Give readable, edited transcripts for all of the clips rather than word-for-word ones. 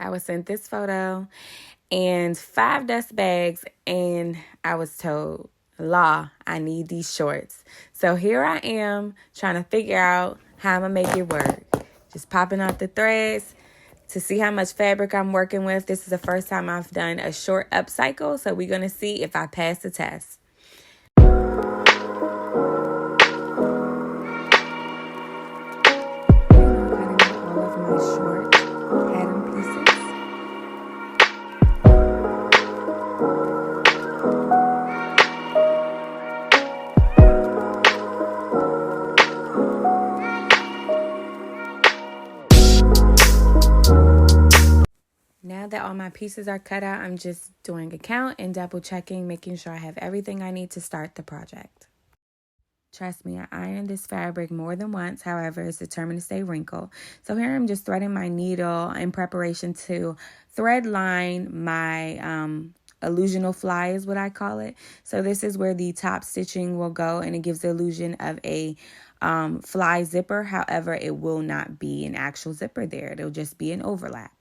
I was sent this photo and 5 dust bags, and I was told, "Law, I need these shorts." So here I am trying to figure out how I'm going to make it work. Just popping out the threads to see how much fabric I'm working with. This is the first time I've done a short upcycle, so we're going to see if I pass the test. Now that all my pieces are cut out, I'm just doing a count and double checking, making sure I have everything I need to start the project. Trust me, I ironed this fabric more than once. However, it's determined to stay wrinkled. So here I'm just threading my needle in preparation to thread line my illusional fly is what I call it. So this is where the top stitching will go, and it gives the illusion of a fly zipper. However, it will not be an actual zipper there. It'll just be an overlap.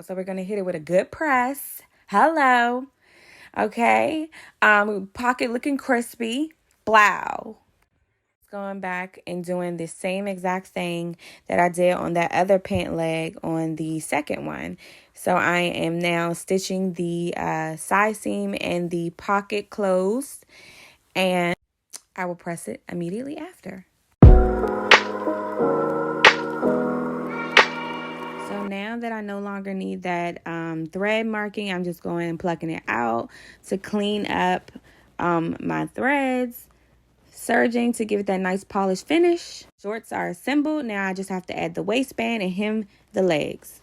So we're going to hit it with a good press. Hello. Okay. Pocket looking crispy. Blow. Going back and doing the same exact thing that I did on that other pant leg on the second one. So I am now stitching the side seam and the pocket closed, and I will press it immediately after. Now that I no longer need that thread marking, I'm just going and plucking it out to clean up my threads, serging to give it that nice polished finish. Shorts are assembled. Now I just have to add the waistband and hem the legs.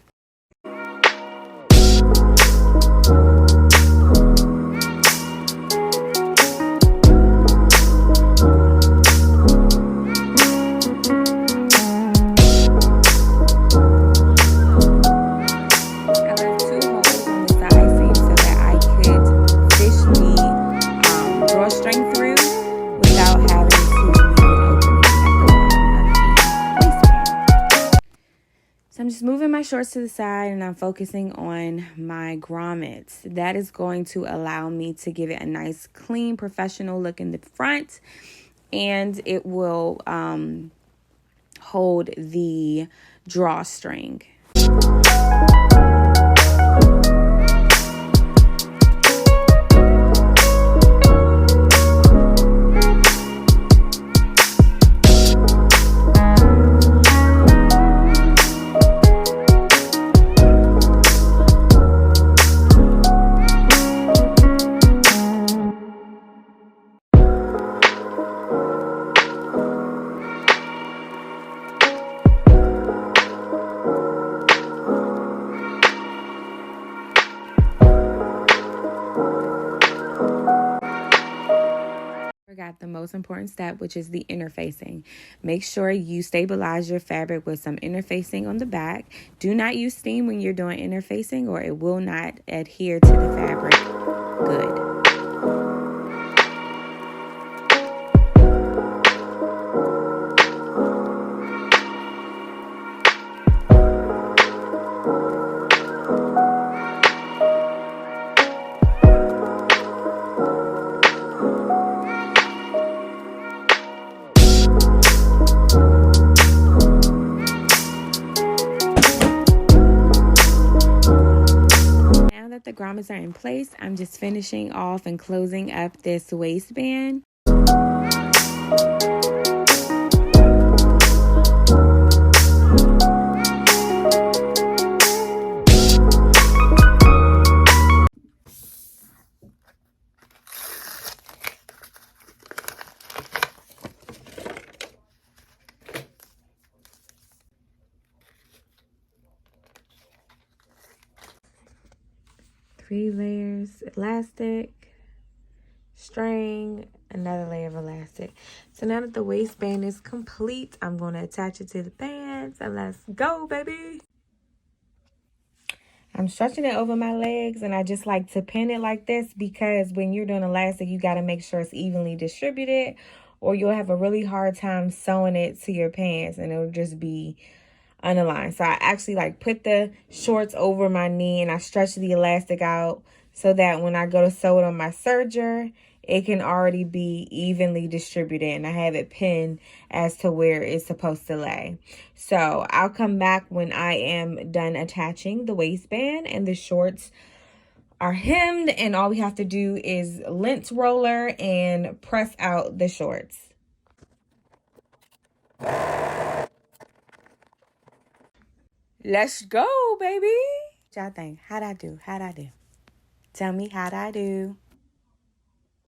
I'm just moving my shorts to the side, and I'm focusing on my grommets. That is going to allow me to give it a nice, clean, professional look in the front, and it will hold the drawstring. Forgot the most important step, which is the interfacing. Make sure you stabilize your fabric with some interfacing on the back. Do not use steam when you're doing interfacing, or it will not adhere to the fabric good. The grommets are in place. I'm just finishing off and closing up this waistband. 3 layers elastic, string, another layer of elastic. So now that the waistband is complete, I'm going to attach it to the pants and let's go, baby. I'm stretching it over my legs, and I just like to pin it like this because when you're doing elastic, you got to make sure it's evenly distributed or you'll have a really hard time sewing it to your pants and it'll just be unaligned. So I actually like put the shorts over my knee and I stretch the elastic out so that when I go to sew it on my serger, it can already be evenly distributed and I have it pinned as to where it's supposed to lay. So I'll come back when I am done attaching the waistband and the shorts are hemmed, and all we have to do is lint roller and press out the shorts. Let's go, baby. What y'all think? How'd I do? Tell me how'd I do?